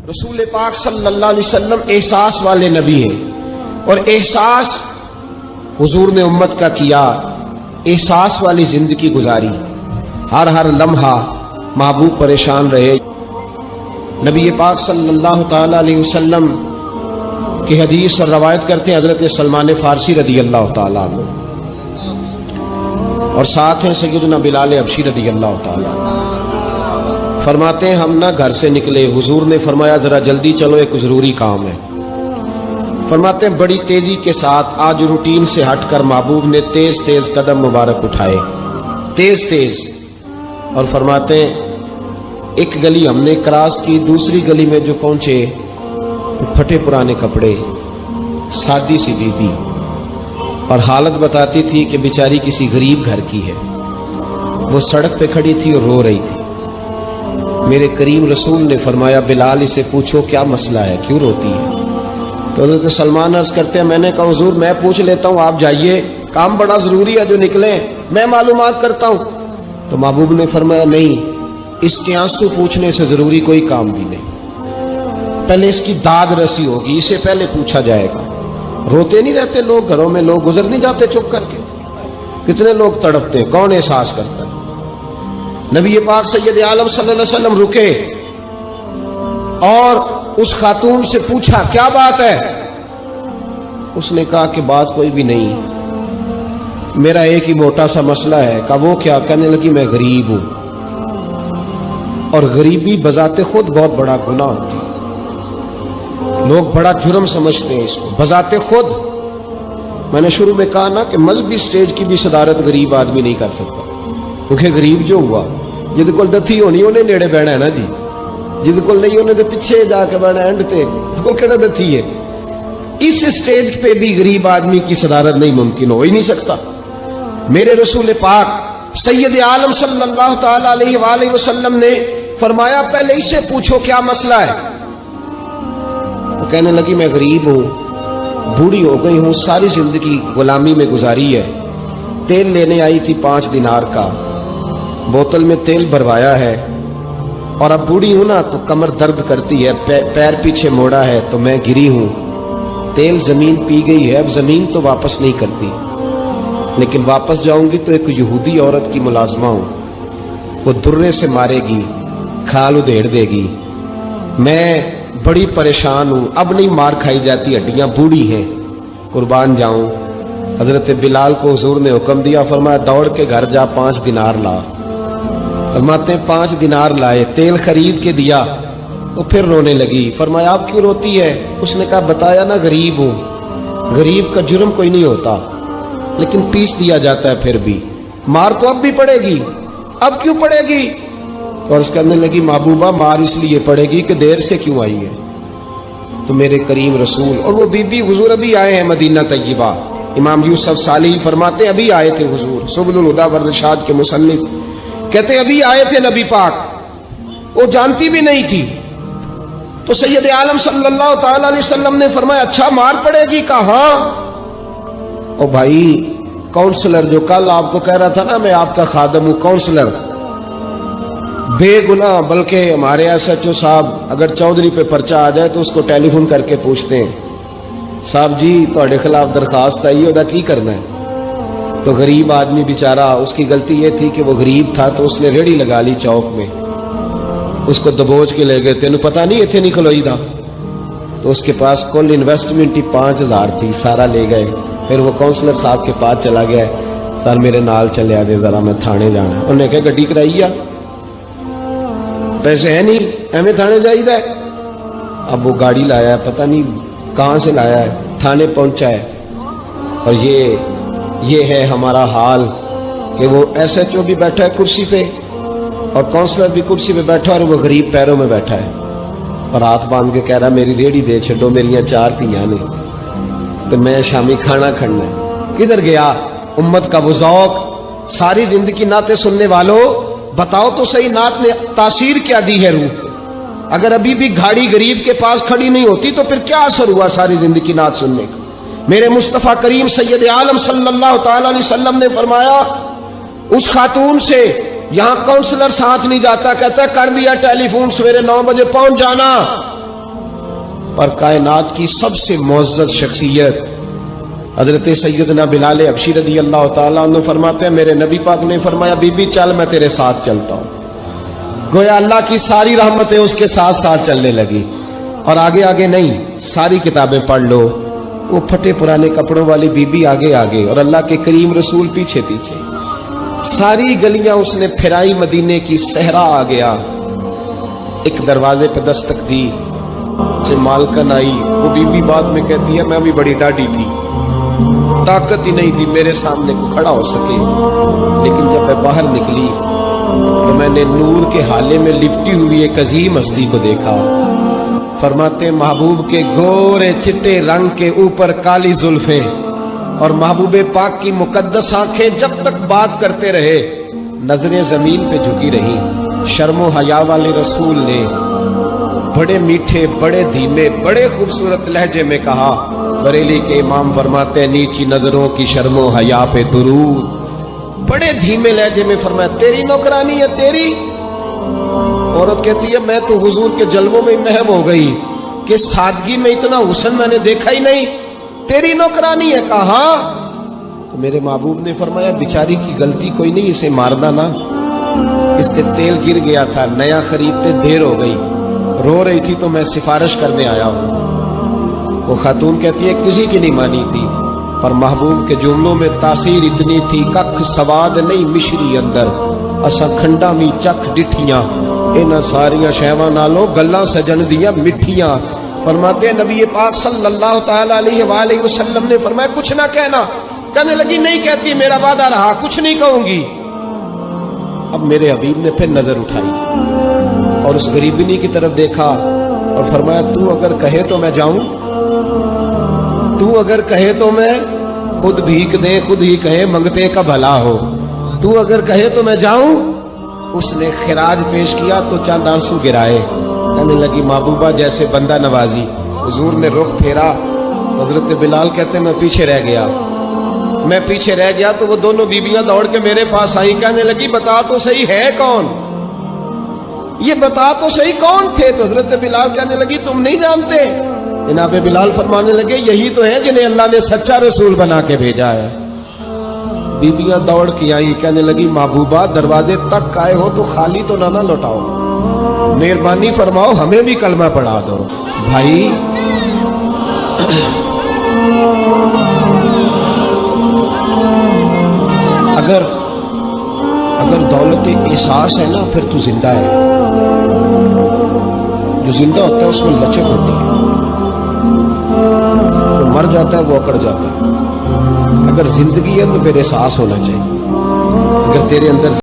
رسول پاک صلی اللہ علیہ وسلم احساس والے نبی ہیں، اور احساس حضور نے امت کا کیا، احساس والی زندگی گزاری، ہر لمحہ محبوب پریشان رہے۔ نبی پاک صلی اللہ تعالی علیہ وسلم کی حدیث اور روایت کرتے ہیں حضرت سلمان فارسی رضی اللہ تعالیٰ عنہ، اور ساتھ ہیں سیدنا بلال حبشی رضی اللہ تعالیٰ عنہ۔ فرماتے ہیں ہم نہ گھر سے نکلے، حضور نے فرمایا ذرا جلدی چلو، ایک ضروری کام ہے۔ فرماتے ہیں بڑی تیزی کے ساتھ آج روٹین سے ہٹ کر محبوب نے تیز تیز قدم مبارک اٹھائے، تیز تیز، اور فرماتے ہیں ایک گلی ہم نے کراس کی، دوسری گلی میں جو پہنچے تو پھٹے پرانے کپڑے، سادی سی بی بی، اور حالت بتاتی تھی کہ بیچاری کسی غریب گھر کی ہے، وہ سڑک پہ کھڑی تھی اور رو رہی تھی۔ میرے کریم رسول نے فرمایا بلال اسے پوچھو کیا مسئلہ ہے، کیوں روتی ہے؟ تو حضرت سلمان عرض کرتے ہیں میں نے کہا حضور میں پوچھ لیتا ہوں، آپ جائیے، کام بڑا ضروری ہے جو نکلیں، میں معلومات کرتا ہوں۔ تو محبوب نے فرمایا نہیں، اس کے آنسو پوچھنے سے ضروری کوئی کام بھی نہیں، پہلے اس کی داد رسی ہوگی، اسے پہلے پوچھا جائے گا۔ روتے نہیں رہتے لوگ گھروں میں، لوگ گزر نہیں جاتے چپ کر کے، کتنے لوگ تڑپتے ہیں، کون احساس کرتا ہے؟ نبی پاک سید عالم صلی اللہ علیہ وسلم رکے اور اس خاتون سے پوچھا کیا بات ہے؟ اس نے کہا کہ بات کوئی بھی نہیں، میرا ایک ہی موٹا سا مسئلہ ہے۔ کہا وہ کیا؟ کہنے لگی میں غریب ہوں، اور غریبی بذات خود بہت بڑا گناہ ہوتی ہے، لوگ بڑا جرم سمجھتے ہیں اس کو بذات خود۔ میں نے شروع میں کہا نا کہ مذہبی سٹیج کی بھی صدارت غریب آدمی نہیں کر سکتا، کیونکہ غریب جو ہوا جد کول دتھی ہونی انہیں نیڑے بہنا ہے نا جی، جد کول نہیں انہیں تو پیچھے جا کے بہنا اینڈ تے وہ کہڑا دتھی ہے۔ اس سٹیج پہ بھی غریب آدمی کی صدارت نہیں ممکن ہو ہی نہیں سکتا۔ میرے رسول پاک سید عالم صلی اللہ تعالی علیہ وآلہ وسلم نے فرمایا پہلے اسے پوچھو کیا مسئلہ ہے۔ وہ کہنے لگی میں غریب ہوں، بوڑھی ہو گئی ہوں، ساری زندگی غلامی میں گزاری ہے، تیل لینے آئی تھی 5 دینار کا، بوتل میں تیل بھروایا ہے، اور اب بوڑھی ہوں نا تو کمر درد کرتی ہے، پیر پیچھے موڑا ہے تو میں گری ہوں، تیل زمین پی گئی ہے، اب زمین تو واپس نہیں کرتی، لیکن واپس جاؤں گی تو ایک یہودی عورت کی ملازمہ ہوں، وہ درے سے مارے گی، کھال ادھیڑ دے گی، میں بڑی پریشان ہوں، اب نہیں مار کھائی جاتی، ہڈیاں بوڑھی ہیں، قربان جاؤں۔ حضرت بلال کو حضور نے حکم دیا، فرمایا دوڑ کے گھر جا 5 دینار لا۔ فرماتے ہیں 5 دینار لائے، تیل خرید کے دیا، وہ پھر رونے لگی۔ فرمایا آپ کیوں روتی ہے؟ اس نے کہا بتایا نا غریب ہوں، غریب کا جرم کوئی نہیں ہوتا، لیکن پیس دیا جاتا ہے، پھر بھی مار تو اب بھی پڑے گی، اب کیوں پڑے گی؟ اور اس کہنے لگی محبوبہ مار اس لیے پڑے گی کہ دیر سے کیوں آئی ہے۔ تو میرے کریم رسول اور وہ بی بی حضور ابھی آئے ہیں مدینہ طیبہ، امام یوسف صالحی فرماتے ابھی آئے تھے حضور، سبل الہدی والرشاد کے مصنف کہتے ہیں ابھی آئے تھے نبی پاک، وہ جانتی بھی نہیں تھی۔ تو سید عالم صلی اللہ تعالی علیہ وسلم نے فرمایا اچھا مار پڑے گی؟ کہا ہاں۔ او بھائی کونسلر جو کل آپ کو کہہ رہا تھا نا میں آپ کا خادم ہوں، کونسلر بے گناہ، بلکہ ہمارے SHO صاحب اگر چودھری پہ پرچہ آ جائے تو اس کو ٹیلی فون کر کے پوچھتے ہیں صاحب جی تہاڈے خلاف درخواست آئی ہے، کی کرنا ہے؟ تو غریب آدمی بیچارہ، اس کی غلطی یہ تھی کہ وہ غریب تھا تو اس نے ریڑھی لگا لی چوک میں، اس کو دبوچ کے لے گئے، تینوں پتہ نہیں اتنے نہیں کھلوئی تھا، تو اس کے پاس کل انویسٹمنٹ ہی 5000 تھی، سارا لے گئے۔ پھر وہ کونسلر صاحب کے پاس چلا گیا، سر میرے نال چلے آدھے ذرا میں تھانے جانا ہے۔ انہوں نے کہا گڈی کرائی آ، پیسے ہیں نہیں ایویں تھانے جائیدا ہے۔ اب وہ گاڑی لایا ہے، پتہ نہیں کہاں سے لایا ہے، تھانے پہنچا ہے، اور یہ ہے ہمارا حال کہ وہ SHO بھی بیٹھا ہے کرسی پہ اور کونسلر بھی کرسی پہ بیٹھا اور وہ غریب پیروں میں بیٹھا ہے، اور ہاتھ باندھ کے کہہ رہا میری ریڑھی دے چھڈو، میریاں 4 دھیاں نے تو میں شامی کھانا کھڑنا ہے۔ کدھر گیا امت کا وہ ذوق؟ ساری زندگی نعتیں سننے والوں بتاؤ تو صحیح نعت نے تاثیر کیا دی ہے روح؟ اگر ابھی بھی گھاڑی غریب کے پاس کھڑی نہیں ہوتی تو پھر کیا اثر ہوا ساری زندگی نعت سننے کا؟ میرے مصطفیٰ کریم سید عالم صلی اللہ تعالی علیہ وسلم نے فرمایا اس خاتون سے یہاں کونسلر ساتھ نہیں جاتا، کہتا ہے کر دیا ٹیلی فون، سویرے 9 بجے پہنچ جانا، اور کائنات کی سب سے معزز شخصیت حضرت سیدنا بلال حبشی رضی اللہ تعالیٰ عنہ فرماتے ہیں میرے نبی پاک نے فرمایا بی بی چل میں تیرے ساتھ چلتا ہوں. گویا اللہ کی ساری رحمتیں اس کے ساتھ ساتھ چلنے لگی. اور آگے آگے نہیں, ساری کتابیں پڑھ لو, وہ پھٹے پرانے کپڑوں والی بی بی آگے آگے اور اللہ کے کریم رسول پیچھے پیچھے. ساری گلیاں اس نے پھرائی, مدینے کی صحرا آ گیا. ایک دروازے پہ دستک دی, سے مالکن آئی. وہ بی بی بعد میں کہتی ہے میں بھی بڑی ڈاڈی تھی, طاقت ہی نہیں تھی میرے سامنے کو کھڑا ہو سکے, لیکن جب میں باہر نکلی تو میں نے نور کے حالے میں لپٹی ہوئی ایک عظیم ہستی کو دیکھا. فرماتے محبوب کے گورے چٹے رنگ کے اوپر کالی زلفیں اور محبوب پاک کی مقدس آنکھیں جب تک بات کرتے رہے نظریں زمین پہ جھکی رہی. شرم و حیا والے رسول نے بڑے میٹھے, بڑے دھیمے, بڑے خوبصورت لہجے میں کہا. بریلی کے امام فرماتے ہیں نیچی نظروں کی شرم و حیا پہ درود. بڑے دھیمے لہجے میں فرمایا تیری نوکرانی ہے تیری. عورت کہتی ہے میں تو حضور کے جلووں میں محو ہو گئی کہ سادگی میں اتنا حسن میں نے دیکھا ہی نہیں, تیری نوکرانی ہے. کہا تو میرے محبوب نے فرمایا بیچاری کی غلطی کوئی نہیں, اسے مارنا نا, اس سے تیل گر گیا تھا, نیا خریدتے دیر ہو گئی, رو رہی تھی تو میں سفارش کرنے آیا ہوں. وہ خاتون کہتی ہے کسی کی نہیں مانی تھی, پر محبوب کے جملوں میں تاثیر اتنی تھی ککھ سواد نہیں مشری اندر, اسا کھنڈا می چکھ ڈٹھیاں انہاں ساریاں شیواں نالوں گلاں سجن دیاں مٹھیاں. فرماتے ہیں نبی پاک صلی اللہ تعالی علیہ وآلہ وسلم نے فرمایا کچھ نہ کہنا. کہنے لگی نہیں کہتی, میرا وعدہ رہا, کچھ نہیں کہوں گی. اب میرے حبیب نے پھر نظر اٹھائی اور اس غریبنی کی طرف دیکھا اور فرمایا تو اگر کہے تو میں جاؤں, تو اگر کہے تو میں خود بھیک دے, خود ہی کہے منگتے کا بھلا ہو, تو اگر کہے تو میں جاؤں. اس نے خراج پیش کیا تو چند آنسو گرائے. کہنے لگی محبوبہ جیسے بندہ نوازی. حضور نے رخ پھیرا, حضرت بلال کہتے میں پیچھے رہ گیا تو وہ دونوں بیبیاں دوڑ کے میرے پاس آئیں. کہنے لگی بتا تو صحیح ہے کون, یہ بتا تو صحیح کون تھے. تو حضرت بلال کہنے لگی تم نہیں جانتے. جناب بلال فرمانے لگے یہی تو ہیں جنہیں اللہ نے سچا رسول بنا کے بھیجا ہے. بیبیاں دوڑ کے آئی, کہنے لگی محبوبہ دروازے تک آئے ہو تو خالی تو نہ لوٹاؤ, مہربانی فرماؤ ہمیں بھی کلمہ پڑھا دو. بھائی اگر دولت احساس ہے نا پھر تو زندہ ہے. جو زندہ ہوتا ہے اس میں لچک ہوتی ہے, جو مر جاتا ہے وہ اکڑ جاتا ہے. اگر زندگی ہے تو پھر احساس ہونا چاہیے. اگر تیرے اندر